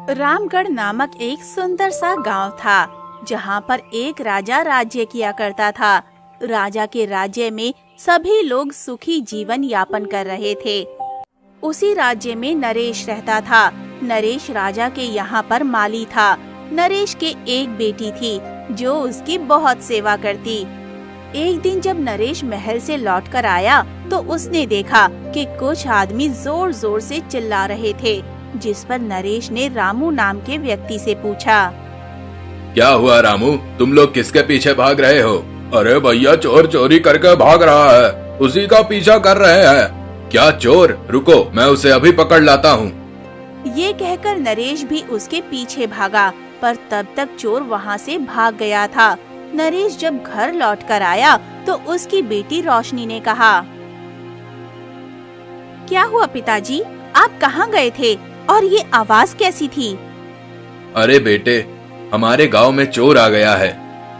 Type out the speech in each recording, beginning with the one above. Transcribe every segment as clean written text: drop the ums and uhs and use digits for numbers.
रामगढ़ नामक एक सुंदर सा गांव था, जहां पर एक राजा राज्य किया करता था। राजा के राज्य में सभी लोग सुखी जीवन यापन कर रहे थे। उसी राज्य में नरेश रहता था। नरेश राजा के यहाँ पर माली था। नरेश के एक बेटी थी जो उसकी बहुत सेवा करती। एक दिन जब नरेश महल से लौटकर आया तो उसने देखा कि कुछ आदमी जोर जोर से चिल्ला रहे थे, जिस पर नरेश ने रामू नाम के व्यक्ति से पूछा, क्या हुआ रामू, तुम लोग किसके पीछे भाग रहे हो? अरे भैया, चोर चोरी करके भाग रहा है, उसी का पीछा कर रहे हैं। क्या चोर? रुको, मैं उसे अभी पकड़ लाता हूँ। ये कहकर नरेश भी उसके पीछे भागा, पर तब तक चोर वहाँ से भाग गया था। नरेश जब घर लौटकर आया तो उसकी बेटी रोशनी ने कहा, क्या हुआ पिताजी, आप कहाँ गए थे और ये आवाज कैसी थी? अरे बेटे, हमारे गांव में चोर आ गया है,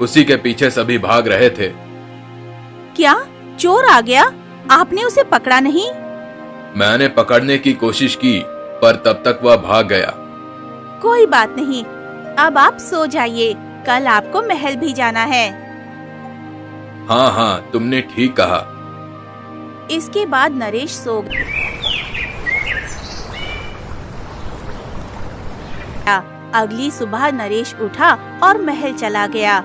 उसी के पीछे सभी भाग रहे थे। क्या चोर आ गया? आपने उसे पकड़ा नहीं? मैंने पकड़ने की कोशिश की, पर तब तक वह भाग गया। कोई बात नहीं, अब आप सो जाइए, कल आपको महल भी जाना है। हाँ हाँ, तुमने ठीक कहा। इसके बाद नरेश सो गया। अगली सुबह नरेश उठा और महल चला गया।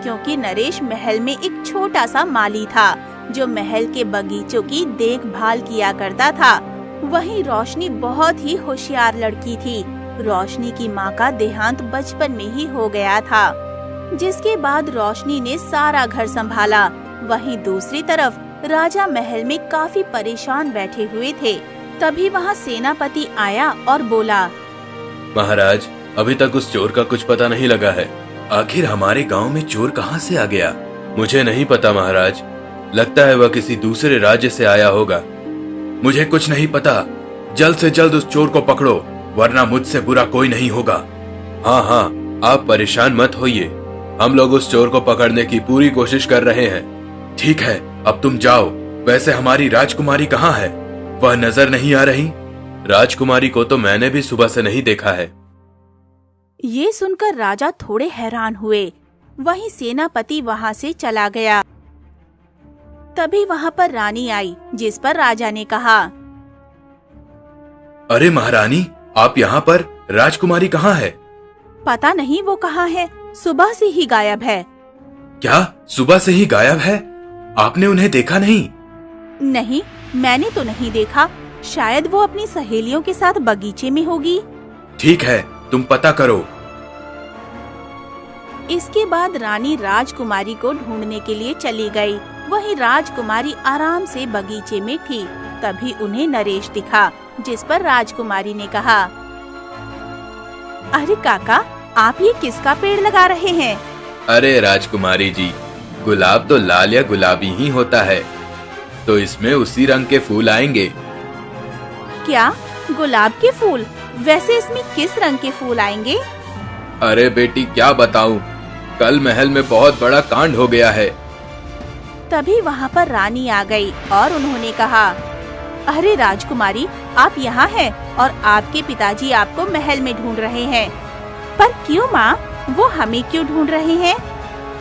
क्योंकि नरेश महल में एक छोटा सा माली था जो महल के बगीचों की देखभाल किया करता था। वहीं रोशनी बहुत ही होशियार लड़की थी। रोशनी की माँ का देहांत बचपन में ही हो गया था, जिसके बाद रोशनी ने सारा घर संभाला। वहीं दूसरी तरफ राजा महल में काफी परेशान बैठे हुए थे। तभी वहाँ सेनापति आया और बोला, महाराज, अभी तक उस चोर का कुछ पता नहीं लगा है। आखिर हमारे गांव में चोर कहाँ से आ गया? मुझे नहीं पता महाराज, लगता है वह किसी दूसरे राज्य से आया होगा। मुझे कुछ नहीं पता, जल्द से जल्द उस चोर को पकड़ो, वरना मुझसे बुरा कोई नहीं होगा। हाँ हाँ, आप परेशान मत होइए, हम लोग उस चोर को पकड़ने की पूरी कोशिश कर रहे हैं। ठीक है, अब तुम जाओ। वैसे हमारी राजकुमारी कहाँ है? वह नजर नहीं आ रही। राजकुमारी को तो मैंने भी सुबह से नहीं देखा है। ये सुनकर राजा थोड़े हैरान हुए। वहीं सेनापति वहाँ से चला गया। तभी वहाँ पर रानी आई, जिस पर राजा ने कहा, अरे महारानी, आप यहाँ पर? राजकुमारी कहाँ है? पता नहीं वो कहाँ है, सुबह से ही गायब है। क्या सुबह से ही गायब है? आपने उन्हें देखा नहीं? नहीं, मैंने तो नहीं देखा। शायद वो अपनी सहेलियों के साथ बगीचे में होगी। ठीक है, तुम पता करो। इसके बाद रानी राजकुमारी को ढूंढने के लिए चली गई। वहीं राजकुमारी आराम से बगीचे में थी। तभी उन्हें नरेश दिखा, जिस पर राजकुमारी ने कहा, अरे काका, आप ये किसका पेड़ लगा रहे हैं? अरे राजकुमारी जी, गुलाब तो लाल या गुलाबी ही होता है, तो इसमें उसी रंग के फूल आएंगे। क्या गुलाब के फूल? वैसे इसमें किस रंग के फूल आएंगे? अरे बेटी, क्या बताऊं, कल महल में बहुत बड़ा कांड हो गया है। तभी वहाँ पर रानी आ गई और उन्होंने कहा, अरे राजकुमारी, आप यहाँ हैं और आपके पिताजी आपको महल में ढूंढ रहे हैं। पर क्यों माँ, वो हमें क्यों ढूंढ रहे हैं?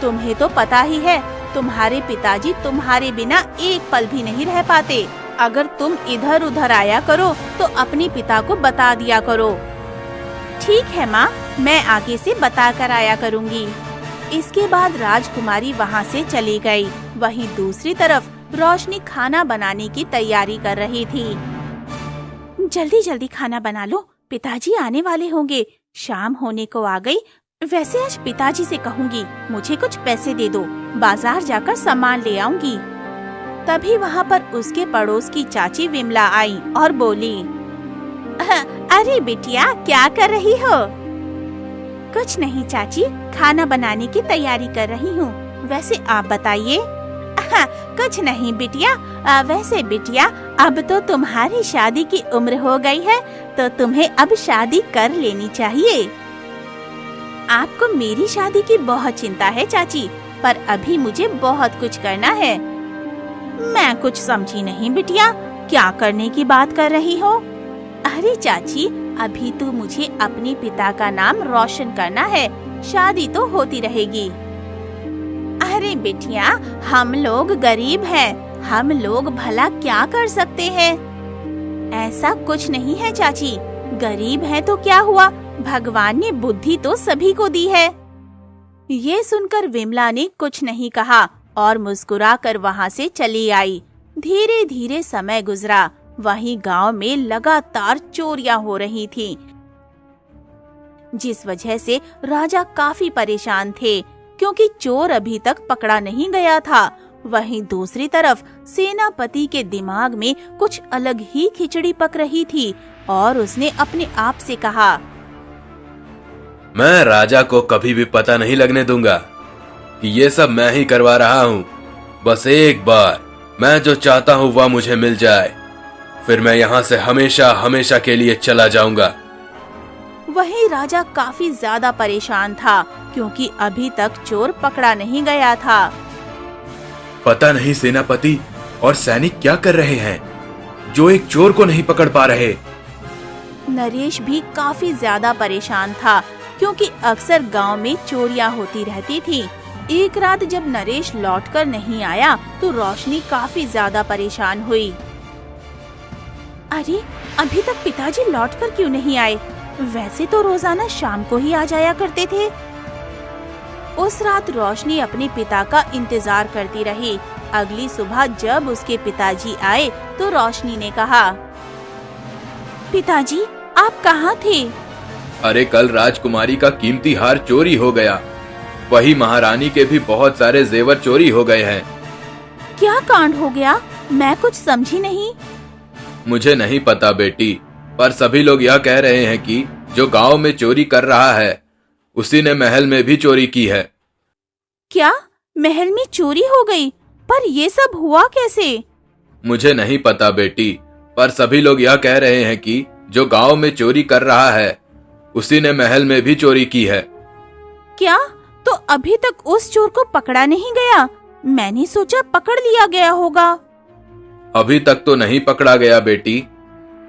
तुम्हें तो पता ही है, तुम्हारे पिताजी तुम्हारे बिना एक पल भी नहीं रह पाते। अगर तुम इधर उधर आया करो तो अपने पिता को बता दिया करो। ठीक है माँ, मैं आगे से बता कर आया करूँगी। इसके बाद राजकुमारी वहाँ से चली गई। वहीं दूसरी तरफ रोशनी खाना बनाने की तैयारी कर रही थी। जल्दी जल्दी खाना बना लो, पिताजी आने वाले होंगे। शाम होने को आ गई। वैसे आज पिताजी से कहूँगी, मुझे कुछ पैसे दे दो, बाजार जाकर सामान ले आऊंगी। तभी वहाँ पर उसके पड़ोस की चाची विमला आई और बोली, अरे बिटिया, क्या कर रही हो? कुछ नहीं चाची, खाना बनाने की तैयारी कर रही हूँ। वैसे आप बताइए। कुछ नहीं बिटिया, वैसे बिटिया, अब तो तुम्हारी शादी की उम्र हो गई है, तो तुम्हें अब शादी कर लेनी चाहिए। आपको मेरी शादी की बहुत चिंता है चाची, पर अभी मुझे बहुत कुछ करना है। मैं कुछ समझी नहीं बिटिया, क्या करने की बात कर रही हो? अरे चाची, अभी तो मुझे अपने पिता का नाम रोशन करना है, शादी तो होती रहेगी। अरे बिटिया, हम लोग गरीब हैं, हम लोग भला क्या कर सकते हैं? ऐसा कुछ नहीं है चाची, गरीब है तो क्या हुआ, भगवान ने बुद्धि तो सभी को दी है। ये सुनकर विमला ने कुछ नहीं कहा और मुस्कुराकर वहाँ से चली आई। धीरे धीरे समय गुजरा। वहीं गांव में लगातार चोरियां हो रही थीं, जिस वजह से राजा काफी परेशान थे, क्योंकि चोर अभी तक पकड़ा नहीं गया था। वहीं दूसरी तरफ सेनापति के दिमाग में कुछ अलग ही खिचड़ी पक रही थी और उसने अपने आप से कहा, मैं राजा को कभी भी पता नहीं लगने दूंगा कि ये सब मैं ही करवा रहा हूँ। बस एक बार मैं जो चाहता हूँ वह मुझे मिल जाए, फिर मैं यहाँ से हमेशा हमेशा के लिए चला जाऊंगा। वही राजा काफी ज्यादा परेशान था, क्योंकि अभी तक चोर पकड़ा नहीं गया था। पता नहीं सेनापति और सैनिक क्या कर रहे हैं जो एक चोर को नहीं पकड़ पा रहे। नरेश भी काफी ज्यादा परेशान था, क्योंकि अक्सर गांव में चोरियां होती रहती थी। एक रात जब नरेश लौटकर नहीं आया तो रोशनी काफी ज्यादा परेशान हुई। अरे, अभी तक पिताजी लौटकर क्यों नहीं आए? वैसे तो रोजाना शाम को ही आ जाया करते थे। उस रात रोशनी अपने पिता का इंतजार करती रही। अगली सुबह जब उसके पिताजी आए तो रोशनी ने कहा, पिताजी, आप कहाँ थे? अरे, कल राजकुमारी का कीमती हार चोरी हो गया। वही महारानी के भी बहुत सारे जेवर चोरी हो गए हैं। क्या कांड हो गया? मैं कुछ समझी नहीं। मुझे नहीं पता बेटी, पर सभी लोग यह कह रहे हैं कि जो गांव में चोरी कर रहा है उसी ने महल में भी चोरी की है। क्या महल में चोरी हो गई? पर ये सब हुआ कैसे? मुझे नहीं पता बेटी, पर सभी लोग यह कह रहे हैं कि जो गांव में चोरी कर रहा है उसी ने महल में भी चोरी की है। क्या? तो अभी तक उस चोर को पकड़ा नहीं गया? मैंने सोचा पकड़ लिया गया होगा। अभी तक तो नहीं पकड़ा गया बेटी,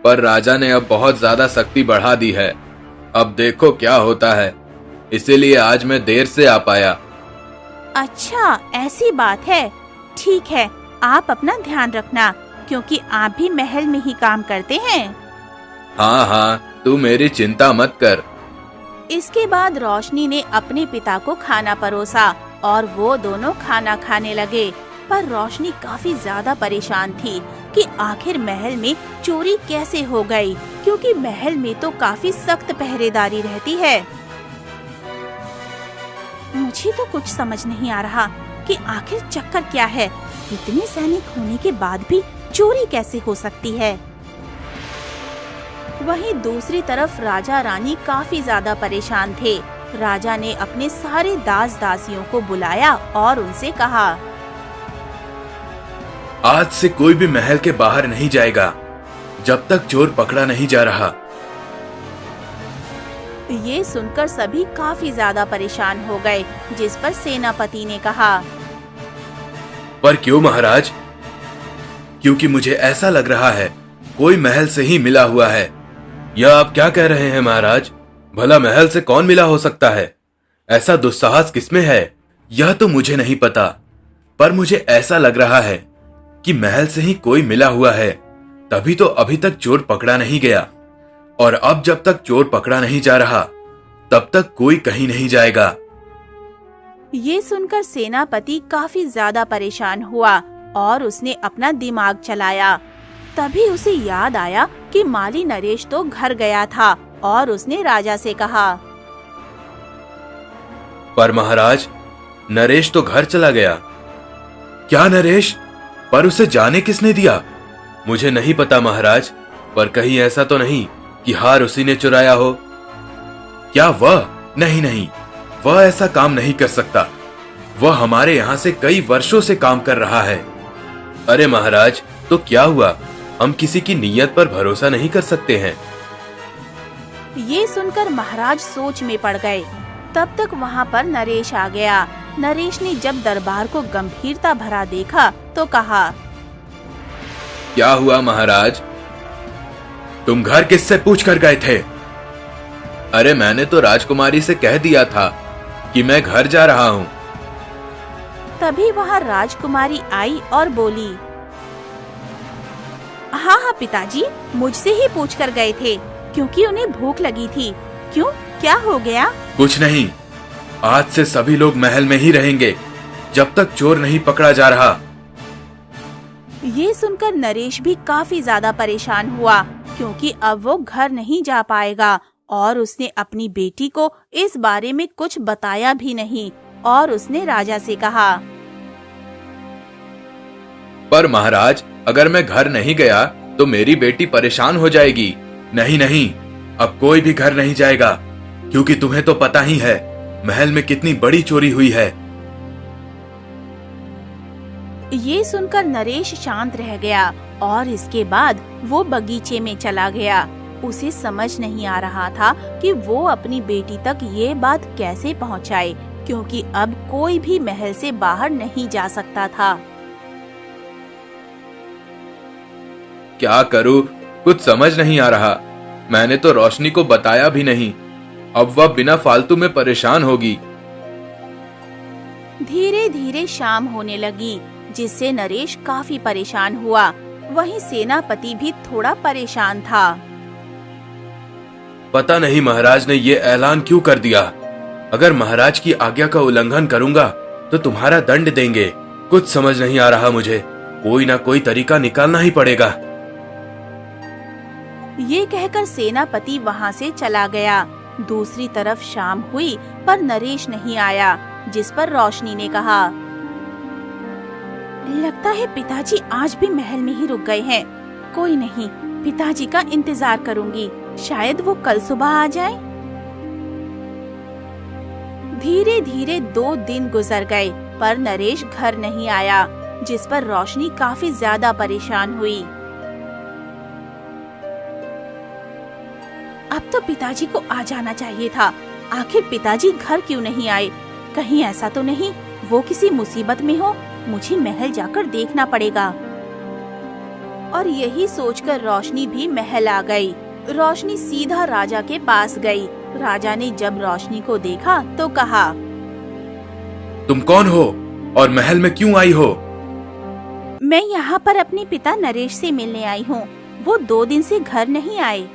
पर राजा ने अब बहुत ज्यादा सख्ती बढ़ा दी है। अब देखो क्या होता है, इसीलिए आज मैं देर से आ पाया। अच्छा, ऐसी बात है। ठीक है, आप अपना ध्यान रखना, क्योंकि आप भी महल में ही काम करते हैं। हाँ हाँ, तू मेरी चिंता मत कर। इसके बाद रोशनी ने अपने पिता को खाना परोसा और वो दोनों खाना खाने लगे। पर रोशनी काफी ज्यादा परेशान थी कि आखिर महल में चोरी कैसे हो गई, क्योंकि महल में तो काफी सख्त पहरेदारी रहती है। मुझे तो कुछ समझ नहीं आ रहा कि आखिर चक्कर क्या है। इतने सैनिक होने के बाद भी चोरी कैसे हो सकती है? वहीं दूसरी तरफ राजा रानी काफी ज्यादा परेशान थे। राजा ने अपने सारे दास दासियों को बुलाया और उनसे कहा, आज से कोई भी महल के बाहर नहीं जाएगा जब तक चोर पकड़ा नहीं जा रहा। ये सुनकर सभी काफी ज्यादा परेशान हो गए, जिस पर सेनापति ने कहा, पर क्यों महाराज? क्योंकि मुझे ऐसा लग रहा है कोई महल से ही मिला हुआ है। यह आप क्या कह रहे हैं महाराज? भला महल से कौन मिला हो सकता है? ऐसा दुस्साहस किसमें है यह तो मुझे नहीं पता, पर मुझे ऐसा लग रहा है कि महल से ही कोई मिला हुआ है, तभी तो अभी तक चोर पकड़ा नहीं गया। और अब जब तक चोर पकड़ा नहीं जा रहा तब तक कोई कहीं नहीं जाएगा। ये सुनकर सेनापति काफी ज्यादा परेशान हुआ और उसने अपना दिमाग चलाया। तभी उसे याद आया कि माली नरेश तो घर गया था और उसने राजा से कहा, पर महाराज, नरेश तो घर चला गया। क्या नरेश? पर उसे जाने किसने दिया? मुझे नहीं पता महाराज, पर कहीं ऐसा तो नहीं कि हार उसी ने चुराया हो? क्या वह? नहीं नहीं, वह ऐसा काम नहीं कर सकता। वह हमारे यहाँ से कई वर्षों से काम कर रहा है। अरे महाराज, तो क्या हुआ? हम किसी की नीयत पर भरोसा नहीं कर सकते हैं। ये सुनकर महाराज सोच में पड़ गए। तब तक वहाँ पर नरेश आ गया। नरेश ने जब दरबार को गंभीरता भरा देखा तो कहा, क्या हुआ महाराज? तुम घर किससे पूछ कर गए थे? अरे मैंने तो राजकुमारी से कह दिया था कि मैं घर जा रहा हूँ। तभी वहाँ राजकुमारी आई और बोली, हाँ हाँ पिताजी, मुझसे ही पूछकर गए थे क्योंकि उन्हें भूख लगी थी। क्यों, क्या हो गया? कुछ नहीं, आज से सभी लोग महल में ही रहेंगे जब तक चोर नहीं पकड़ा जा रहा। ये सुनकर नरेश भी काफी ज्यादा परेशान हुआ क्योंकि अब वो घर नहीं जा पाएगा और उसने अपनी बेटी को इस बारे में कुछ बताया भी नहीं और उसने राजा से कहा, पर महाराज, अगर मैं घर नहीं गया तो मेरी बेटी परेशान हो जाएगी। नहीं नहीं, अब कोई भी घर नहीं जाएगा क्योंकि तुम्हें तो पता ही है महल में कितनी बड़ी चोरी हुई है। ये सुनकर नरेश शांत रह गया और इसके बाद वो बगीचे में चला गया। उसे समझ नहीं आ रहा था कि वो अपनी बेटी तक ये बात कैसे पहुंचाए क्योंकि अब कोई भी महल से बाहर नहीं जा सकता था। क्या करूं, कुछ समझ नहीं आ रहा। मैंने तो रोशनी को बताया भी नहीं, अब वह बिना फालतू में परेशान होगी। धीरे धीरे शाम होने लगी जिससे नरेश काफी परेशान हुआ। वहीं सेनापति भी थोड़ा परेशान था। पता नहीं महाराज ने ये ऐलान क्यों कर दिया। अगर महाराज की आज्ञा का उल्लंघन करूंगा तो तुम्हारा दंड देंगे। कुछ समझ नहीं आ रहा मुझे, कोई ना कोई तरीका निकालना ही पड़ेगा। ये कहकर सेनापति वहाँ से चला गया। दूसरी तरफ शाम हुई पर नरेश नहीं आया, जिस पर रोशनी ने कहा, लगता है पिताजी आज भी महल में ही रुक गए हैं। कोई नहीं, पिताजी का इंतजार करूंगी, शायद वो कल सुबह आ जाए। धीरे धीरे 2 दिन गुजर गए पर नरेश घर नहीं आया, जिस पर रोशनी काफी ज्यादा परेशान हुई। अब तो पिताजी को आ जाना चाहिए था। आखिर पिताजी घर क्यों नहीं आए? कहीं ऐसा तो नहीं वो किसी मुसीबत में हो? मुझे महल जाकर देखना पड़ेगा। और यही सोचकर रोशनी भी महल आ गई। रोशनी सीधा राजा के पास गई। राजा ने जब रोशनी को देखा तो कहा, तुम कौन हो और महल में क्यों आई हो? मैं यहाँ पर अपने पिता नरेश से मिलने आई हूँ। वो 2 दिन से घर नहीं आए।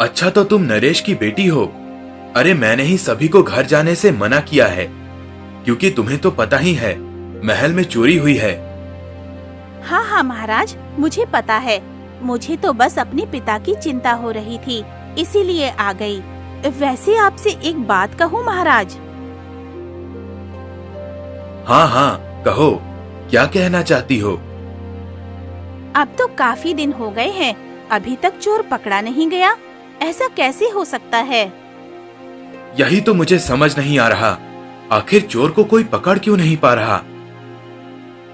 अच्छा, तो तुम नरेश की बेटी हो। अरे मैंने ही सभी को घर जाने से मना किया है क्योंकि तुम्हें तो पता ही है महल में चोरी हुई है। हाँ हाँ महाराज, मुझे पता है। मुझे तो बस अपने पिता की चिंता हो रही थी, इसीलिए आ गई। वैसे आपसे एक बात कहूँ महाराज? हाँ हाँ कहो, क्या कहना चाहती हो? अब तो काफी दिन हो गए हैं, अभी तक चोर पकड़ा नहीं गया। ऐसा कैसे हो सकता है? यही तो मुझे समझ नहीं आ रहा। आखिर चोर को कोई पकड़ क्यों नहीं पा रहा?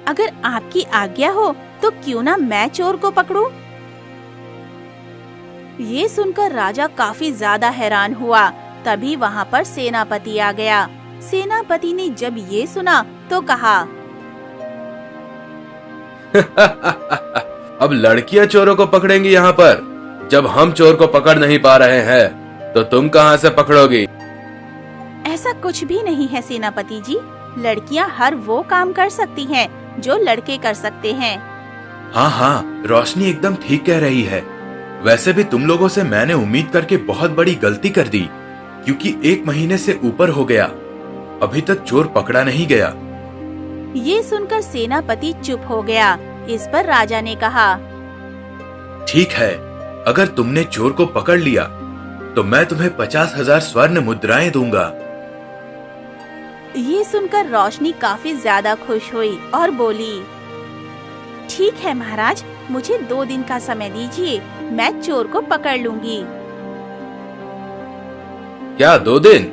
अगर आपकी आज्ञा हो तो क्यों ना मैं चोर को पकड़ूं? ये सुनकर राजा काफी ज्यादा हैरान हुआ। तभी वहाँ पर सेनापति आ गया। सेनापति ने जब ये सुना तो कहा, अब लड़कियां चोरों को पकड़ेंगी यहाँ पर? जब हम चोर को पकड़ नहीं पा रहे हैं तो तुम कहाँ से पकड़ोगी? ऐसा कुछ भी नहीं है सेनापति जी। लड़कियाँ हर वो काम कर सकती हैं जो लड़के कर सकते हैं। हाँ हाँ, रोशनी एकदम ठीक कह रही है। वैसे भी तुम लोगों से मैंने उम्मीद करके बहुत बड़ी गलती कर दी क्योंकि 1 महीने से ऊपर हो गया, अभी तक चोर पकड़ा नहीं गया। ये सुनकर सेनापति चुप हो गया। इस पर राजा ने कहा, ठीक है, अगर तुमने चोर को पकड़ लिया तो मैं तुम्हें 50,000 स्वर्ण मुद्राएं दूंगा। ये सुनकर रोशनी काफी ज्यादा खुश हुई और बोली, ठीक है महाराज, मुझे 2 दिन का समय दीजिए, मैं चोर को पकड़ लूंगी। क्या 2 दिन?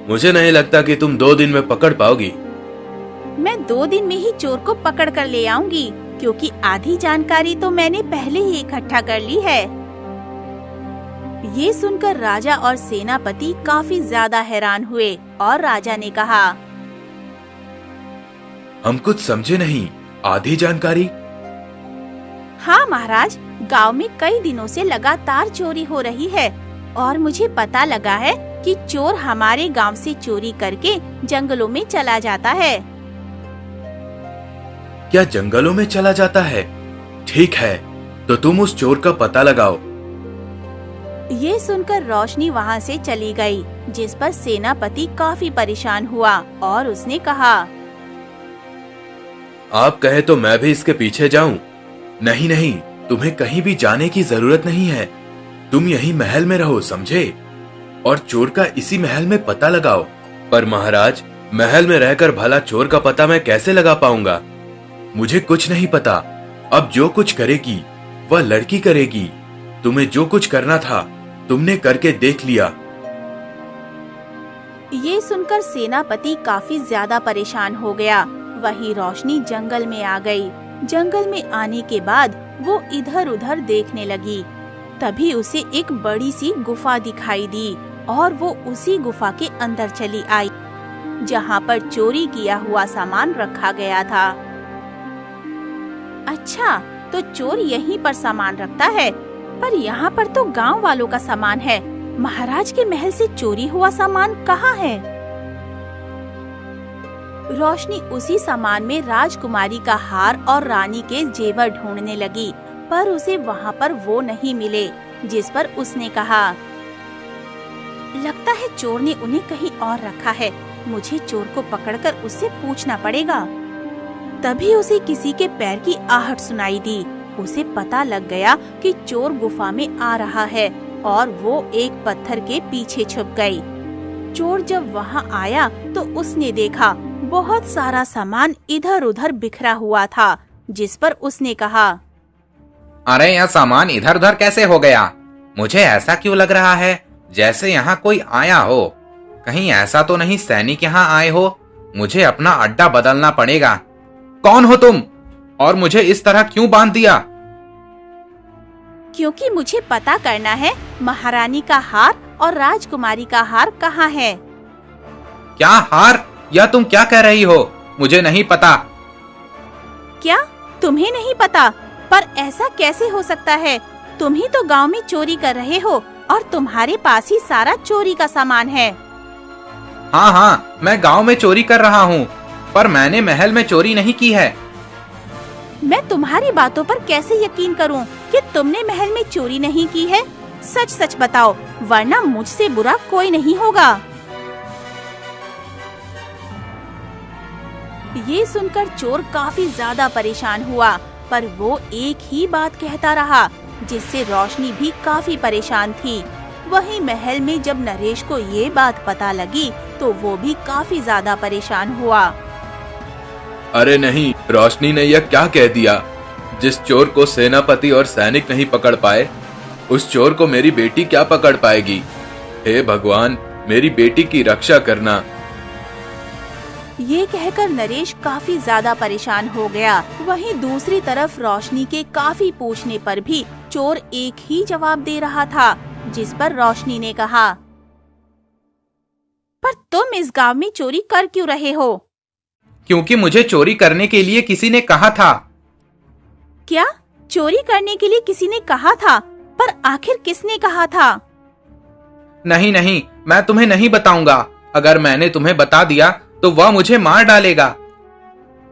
मुझे नहीं लगता कि तुम 2 दिन में पकड़ पाओगी। मैं 2 दिन में ही चोर को पकड़ कर ले आऊंगी क्योंकि आधी जानकारी तो मैंने पहले ही इकट्ठा कर ली है। ये सुनकर राजा और सेनापति काफी ज्यादा हैरान हुए और राजा ने कहा, हम कुछ समझे नहीं। आधी जानकारी? हाँ महाराज, गांव में कई दिनों से लगातार चोरी हो रही है। और मुझे पता लगा है कि चोर हमारे गांव से चोरी करके जंगलों में चला जाता है। क्या जंगलों में चला जाता है? ठीक है, तो तुम उस चोर का पता लगाओ। ये सुनकर रोशनी वहाँ से चली गई, जिस पर सेनापति काफी परेशान हुआ और उसने कहा, आप कहे तो मैं भी इसके पीछे जाऊं? नहीं नहीं, तुम्हें कहीं भी जाने की जरूरत नहीं है। तुम यहीं महल में रहो, समझे? और चोर का इसी महल में पता लगाओ। पर महाराज, महल में रहकर भला चोर का पता मैं कैसे लगा पाऊंगा? मुझे कुछ नहीं पता। अब जो कुछ करेगी वह लड़की करेगी। तुम्हें जो कुछ करना था तुमने करके देख लिया। ये सुनकर सेनापति काफी ज्यादा परेशान हो गया। वही रोशनी जंगल में आ गई। जंगल में आने के बाद वो इधर उधर देखने लगी। तभी उसे एक बड़ी सी गुफा दिखाई दी और वो उसी गुफा के अंदर चली आई, जहाँ पर चोरी किया हुआ सामान रखा गया था। अच्छा, तो चोर यहीं पर सामान रखता है, पर यहाँ पर तो गांव वालों का सामान है। महाराज के महल से चोरी हुआ सामान कहाँ है? रोशनी उसी सामान में राजकुमारी का हार और रानी के जेवर ढूंढने लगी, पर उसे वहाँ पर वो नहीं मिले, जिस पर उसने कहा, लगता है चोर ने उन्हें कहीं और रखा है। मुझे चोर को पकड़कर उससे पूछना पड़ेगा। तभी उसे किसी के पैर की आहट सुनाई दी। उसे पता लग गया कि चोर गुफा में आ रहा है और वो एक पत्थर के पीछे छुप गई। चोर जब वहाँ आया तो उसने देखा बहुत सारा सामान इधर उधर बिखरा हुआ था, जिस पर उसने कहा, अरे यह सामान इधर उधर कैसे हो गया? मुझे ऐसा क्यों लग रहा है जैसे यहाँ कोई आया हो। कहीं ऐसा तो नहीं सैनिक यहाँ आए हो? मुझे अपना अड्डा बदलना पड़ेगा। कौन हो तुम और मुझे इस तरह क्यों बांध दिया? क्योंकि मुझे पता करना है महारानी का हार और राजकुमारी का हार कहाँ है। क्या हार? यह तुम क्या कह रही हो? मुझे नहीं पता। क्या तुम्हें नहीं पता? पर ऐसा कैसे हो सकता है? तुम ही तो गांव में चोरी कर रहे हो और तुम्हारे पास ही सारा चोरी का सामान है। हाँ हाँ, मैं गांव में चोरी कर रहा हूँ, पर मैंने महल में चोरी नहीं की है। मैं तुम्हारी बातों पर कैसे यकीन करूं कि तुमने महल में चोरी नहीं की है? सच सच बताओ, वरना मुझसे बुरा कोई नहीं होगा। ये सुनकर चोर काफी ज्यादा परेशान हुआ, पर वो एक ही बात कहता रहा, जिससे रोशनी भी काफी परेशान थी। वहीं महल में जब नरेश को ये बात पता लगी तो वो भी काफी ज्यादा परेशान हुआ। अरे नहीं, रोशनी ने यह क्या कह दिया? जिस चोर को सेनापति और सैनिक नहीं पकड़ पाए, उस चोर को मेरी बेटी क्या पकड़ पाएगी? हे भगवान, मेरी बेटी की रक्षा करना। ये कहकर नरेश काफी ज्यादा परेशान हो गया। वहीं दूसरी तरफ रोशनी के काफी पूछने पर भी चोर एक ही जवाब दे रहा था, जिस पर रोशनी ने कहा, पर तुम इस गांव में चोरी कर क्यों रहे हो? क्योंकि मुझे चोरी करने के लिए किसी ने कहा था। क्या? चोरी करने के लिए किसी ने कहा था? पर आखिर किसने कहा था? नहीं नहीं, मैं तुम्हें नहीं बताऊंगा। अगर मैंने तुम्हें बता दिया तो वह मुझे मार डालेगा।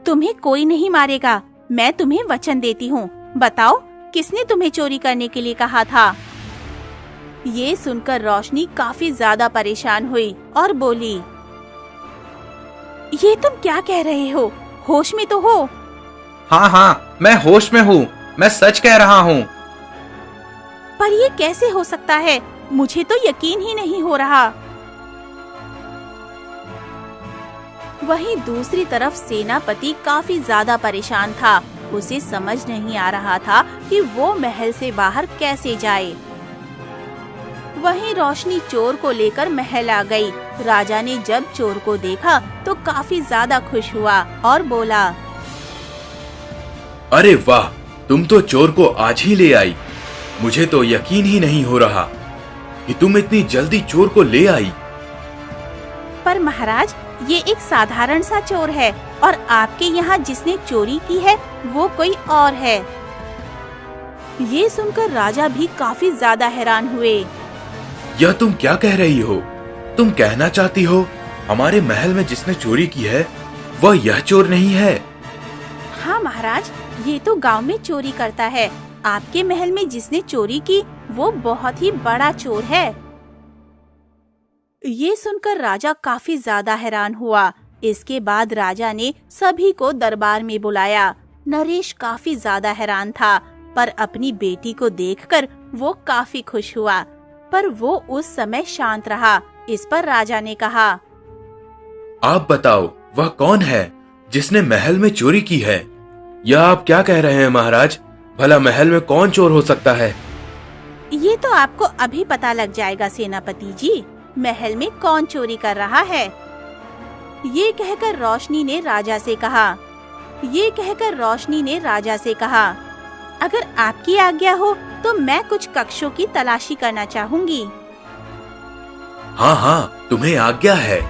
तुम्हें कोई नहीं मारेगा, मैं तुम्हें वचन देती हूँ। बताओ, किसने तुम्हें चोरी करने के लिए कहा था? ये सुनकर रोशनी काफी ज्यादा परेशान हुई और बोली, ये तुम क्या कह रहे हो? होश में तो हो? हाँ हाँ, मैं होश में हूँ। मैं सच कह रहा हूँ। पर ये कैसे हो सकता है? मुझे तो यकीन ही नहीं हो रहा। वहीं दूसरी तरफ सेनापति काफी ज्यादा परेशान था। उसे समझ नहीं आ रहा था कि वो महल से बाहर कैसे जाए। वहीं रोशनी चोर को लेकर महल आ गई। राजा ने जब चोर को देखा तो काफी ज्यादा खुश हुआ और बोला, अरे वाह, तुम तो चोर को आज ही ले आई। मुझे तो यकीन ही नहीं हो रहा कि तुम इतनी जल्दी चोर को ले आई। पर महाराज, ये एक साधारण सा चोर है और आपके यहाँ जिसने चोरी की है वो कोई और है। ये सुनकर राजा भी काफी ज्यादा हैरान हुए। यह तुम क्या कह रही हो? तुम कहना चाहती हो हमारे महल में जिसने चोरी की है वह यह चोर नहीं है? हाँ महाराज, ये तो गांव में चोरी करता है। आपके महल में जिसने चोरी की वो बहुत ही बड़ा चोर है। ये सुनकर राजा काफी ज्यादा हैरान हुआ। इसके बाद राजा ने सभी को दरबार में बुलाया। नरेश काफी ज्यादा हैरान था, पर अपनी बेटी को देखकर वो काफी खुश हुआ। पर वो उस समय शांत रहा। इस पर राजा ने कहा, आप बताओ वह कौन है जिसने महल में चोरी की है? यह आप क्या कह रहे हैं महाराज? भला महल में कौन चोर हो सकता है? ये तो आपको अभी पता लग जाएगा सेनापति जी, महल में कौन चोरी कर रहा है। ये कहकर रोशनी ने राजा से कहा, अगर आपकी आज्ञा हो तो मैं कुछ कक्षों की तलाशी करना चाहूंगी। हाँ हाँ, तुम्हें आज्ञा है।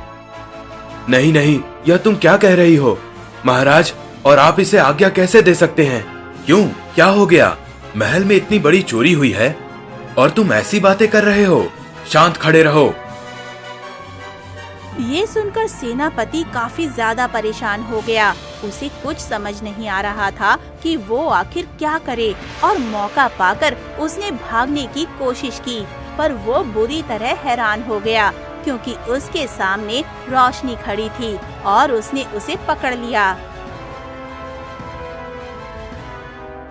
नहीं नहीं, यह तुम क्या कह रही हो महाराज? और आप इसे आज्ञा कैसे दे सकते हैं? क्यों, क्या हो गया? महल में इतनी बड़ी चोरी हुई है और तुम ऐसी बातें कर रहे हो? शांत खड़े रहो। ये सुनकर सेनापति काफी ज्यादा परेशान हो गया। उसे कुछ समझ नहीं आ रहा था कि वो आखिर क्या करे, और मौका पाकर उसने भागने की कोशिश की, पर वो बुरी तरह हैरान हो गया क्योंकि उसके सामने रोशनी खड़ी थी और उसने उसे पकड़ लिया।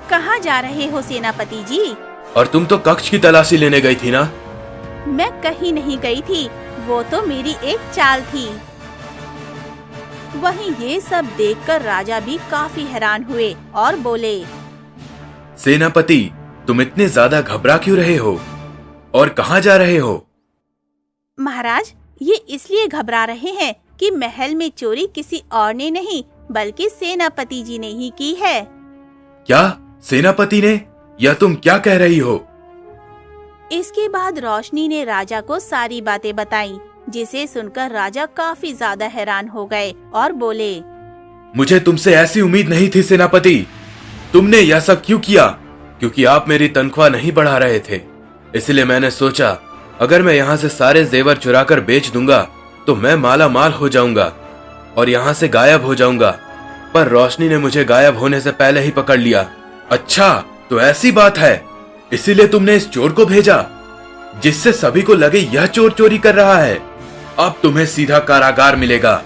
कहाँ जा रहे हो सेनापति जी? और तुम तो कक्ष की तलाशी लेने गई थी ना? मैं कहीं नहीं गई थी, वो तो मेरी एक चाल थी। वहीं ये सब देखकर राजा भी काफी हैरान हुए और बोले, सेनापति, तुम इतने ज्यादा घबरा क्यों रहे हो और कहाँ जा रहे हो? महाराज, ये इसलिए घबरा रहे हैं कि महल में चोरी किसी और ने नहीं बल्कि सेनापति जी ने ही की है। क्या, सेनापति ने? यह तुम क्या कह रही हो? इसके बाद रोशनी ने राजा को सारी बातें बताईं, जिसे सुनकर राजा काफी ज्यादा हैरान हो गए और बोले, मुझे तुमसे ऐसी उम्मीद नहीं थी सेनापति। तुमने यह सब क्यों किया? क्योंकि आप मेरी तनख्वाह नहीं बढ़ा रहे थे, इसलिए मैंने सोचा अगर मैं यहाँ से सारे जेवर चुराकर बेच दूंगा तो मैं माला माल हो जाऊंगा और यहाँ से गायब हो जाऊंगा। पर रोशनी ने मुझे गायब होने से पहले ही पकड़ लिया। अच्छा, तो ऐसी बात है, इसीलिए तुमने इस चोर को भेजा जिससे सभी को लगे यह चोर चोरी कर रहा है। अब तुम्हें सीधा कारागार मिलेगा।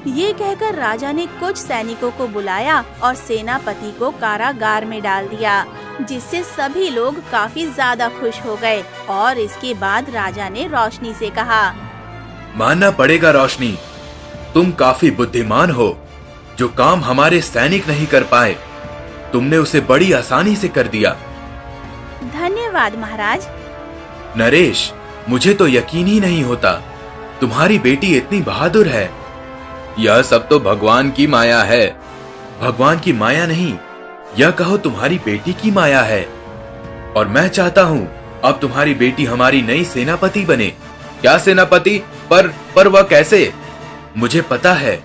ये कहकर राजा ने कुछ सैनिकों को बुलाया और सेनापति को कारागार में डाल दिया, जिससे सभी लोग काफी ज्यादा खुश हो गए। और इसके बाद राजा ने रोशनी से कहा, मानना पड़ेगा रोशनी, तुम काफी बुद्धिमान हो। जो काम हमारे सैनिक नहीं कर पाए तुमने उसे बड़ी आसानी से कर दिया। धन्यवाद महाराज। नरेश, मुझे तो यकीन ही नहीं होता तुम्हारी बेटी इतनी बहादुर है। यह सब तो भगवान की माया है। भगवान की माया नहीं, यह कहो तुम्हारी बेटी की माया है। और मैं चाहता हूँ अब तुम्हारी बेटी हमारी नई सेनापति बने। क्या सेनापति? पर वह कैसे? मुझे पता है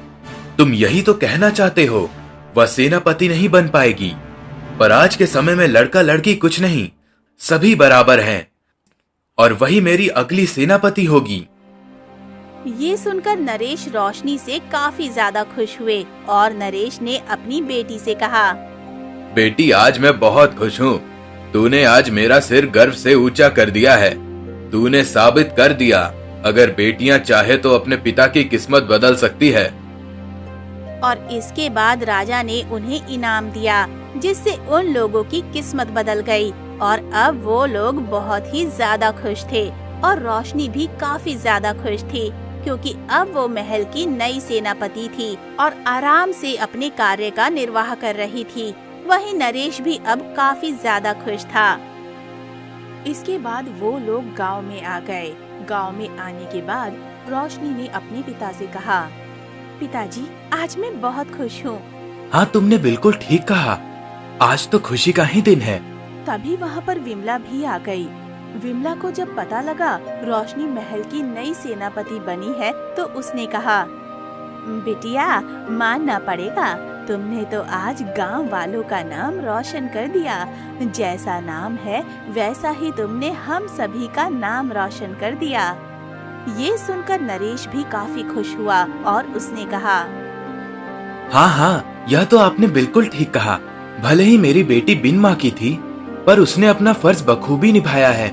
तुम यही तो कहना चाहते हो, वह सेनापति नहीं बन पाएगी। पर आज के समय में लड़का लड़की कुछ नहीं, सभी बराबर हैं और वही मेरी अगली सेनापति होगी। ये सुनकर नरेश रोशनी से काफी ज्यादा खुश हुए और नरेश ने अपनी बेटी से कहा, बेटी, आज मैं बहुत खुश हूँ। तूने आज मेरा सिर गर्व से ऊंचा कर दिया है। तूने साबित कर दिया अगर बेटियां चाहे तो अपने पिता की किस्मत बदल सकती है। और इसके बाद राजा ने उन्हें इनाम दिया, जिससे उन लोगों की किस्मत बदल गई और अब वो लोग बहुत ही ज्यादा खुश थे। और रोशनी भी काफी ज्यादा खुश थी क्योंकि अब वो महल की नई सेनापति थी और आराम से अपने कार्य का निर्वाह कर रही थी। वहीं नरेश भी अब काफी ज्यादा खुश था। इसके बाद वो लोग गांव में आ गए। गांव में आने के बाद रोशनी ने अपने पिता से कहा, पिताजी, आज मैं बहुत खुश हूँ। हाँ, तुमने बिल्कुल ठीक कहा, आज तो खुशी का ही दिन है। तभी वहाँ पर विमला भी आ गई। विमला को जब पता लगा रोशनी महल की नई सेनापति बनी है तो उसने कहा, बिटिया, मानना पड़ेगा तुमने तो आज गांव वालों का नाम रोशन कर दिया। जैसा नाम है वैसा ही तुमने हम सभी का नाम रोशन कर दिया। ये सुनकर नरेश भी काफी खुश हुआ और उसने कहा, हाँ हाँ, यह तो आपने बिल्कुल ठीक कहा। भले ही मेरी बेटी बिन माँ की थी, पर उसने अपना फर्ज बखूबी निभाया है।